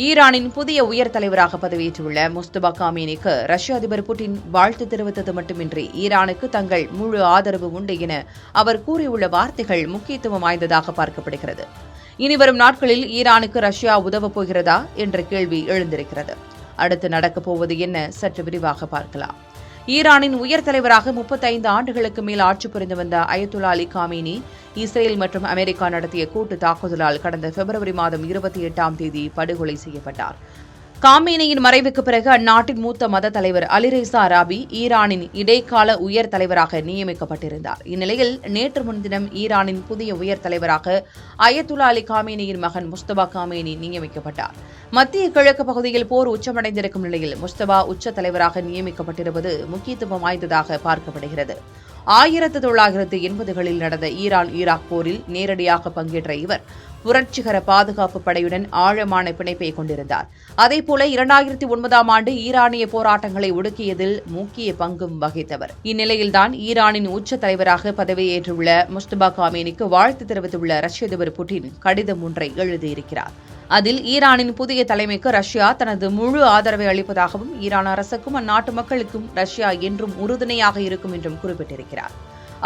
ஈரானின் புதிய உயர் தலைவராக பதவியேற்றுள்ள முஸ்தபா காமேனிக்கு ரஷ்ய அதிபர் புட்டின் வாழ்த்து தெரிவித்தது மட்டுமின்றி ஈரானுக்கு தங்கள் முழு ஆதரவு உண்டு என அவர் கூறியுள்ள வார்த்தைகள் முக்கியத்துவம் வாய்ந்ததாக பார்க்கப்படுகிறது. இனிவரும் நாட்களில் ஈரானுக்கு ரஷ்யா உதவப் போகிறதா என்ற கேள்வி எழுந்திருக்கிறது. அடுத்து நடக்கப் போவது என்ன சற்று விரிவாக பார்க்கலாம். ஈரானின் உயர் தலைவராக 35 ஆண்டுகளுக்கு மேல் ஆட்சி புரிந்து வந்த அயத்துல்லா அலி காமேனி இஸ்ரேல் மற்றும் அமெரிக்கா நடத்திய கூட்டு தாக்குதலால் கடந்த பிப்ரவரி மாதம் 28ஆம் தேதி படுகொலை செய்யப்பட்டார். காமேனியின் மறைவுக்கு பிறகு அந்நாட்டின் மூத்த மத தலைவர் அலிரேசா ராபி ஈரானின் இடைக்கால உயர் தலைவராக நியமிக்கப்பட்டிருந்தார். இந்நிலையில் நேற்று முன்தினம் ஈரானின் புதிய உயர் தலைவராக அயத்துல்லா அலி காமேனியின் மகன் முஸ்தபா காமேனி நியமிக்கப்பட்டார். மத்திய கிழக்கு பகுதியில் போர் உச்சமடைந்திருக்கும் நிலையில் முஸ்தபா உச்ச தலைவராக நியமிக்கப்பட்டிருப்பது முக்கியத்துவம் வாய்ந்ததாக பார்க்கப்படுகிறது. 1980களில் நடந்த ஈராக் போரில் நேரடியாக பங்கேற்ற இவர் புரட்சிகர பாதுகாப்பு படையுடன் ஆழமான பிணைப்பை கொண்டிருந்தார். அதேபோல 2009ஆம் ஆண்டு ஈரானிய போராட்டங்களை ஒடுக்கியதில் முக்கிய பங்கும் வகித்தவர். இந்நிலையில்தான் ஈரானின் உச்ச தலைவராக பதவியேற்றுள்ள முஸ்தபா காமேனிக்கு வாழ்த்து தெரிவித்துள்ள ரஷ்ய அதிபர் புட்டின் கடிதம் ஒன்றை எழுதியிருக்கிறார். அதில் ஈரானின் புதிய தலைமைக்கு ரஷ்யா தனது முழு ஆதரவை அளிப்பதாகவும் ஈரான் அரசுக்கும் அந்நாட்டு மக்களுக்கும் ரஷ்யா என்றும் உறுதுணையாக இருக்கும் என்றும் குறிப்பிட்டிருக்கிறார்.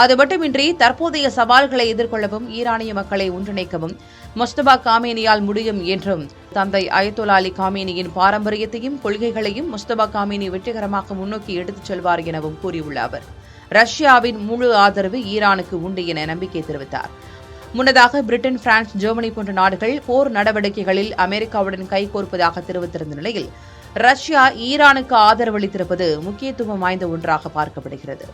அது மட்டுமின்றி தற்போதைய சவால்களை எதிர்கொள்ளவும் ஈரானிய மக்களை ஒன்றிணைக்கவும் முஸ்தபா காமேனியால் முடியும் என்றும் தந்தை அயத்துல்லா அலி காமேனியின் பாரம்பரியத்தையும் கொள்கைகளையும் முஸ்தபா காமேனி வெற்றிகரமாக முன்னோக்கி எடுத்துச் செல்வார் எனவும் கூறியுள்ள அவர் ரஷ்யாவின் முழு ஆதரவு ஈரானுக்கு உண்டு என நம்பிக்கை தெரிவித்தார். முன்னதாக பிரிட்டன், பிரான்ஸ், ஜெர்மனி போன்ற நாடுகள் போர் நடவடிக்கைகளில் அமெரிக்காவுடன் கைகோர்ப்பதாக தெரிவித்திருந்த நிலையில் ரஷ்யா ஈரானுக்கு ஆதரவளித்திருப்பது முக்கியத்துவம் வாய்ந்த ஒன்றாக பார்க்கப்படுகிறது.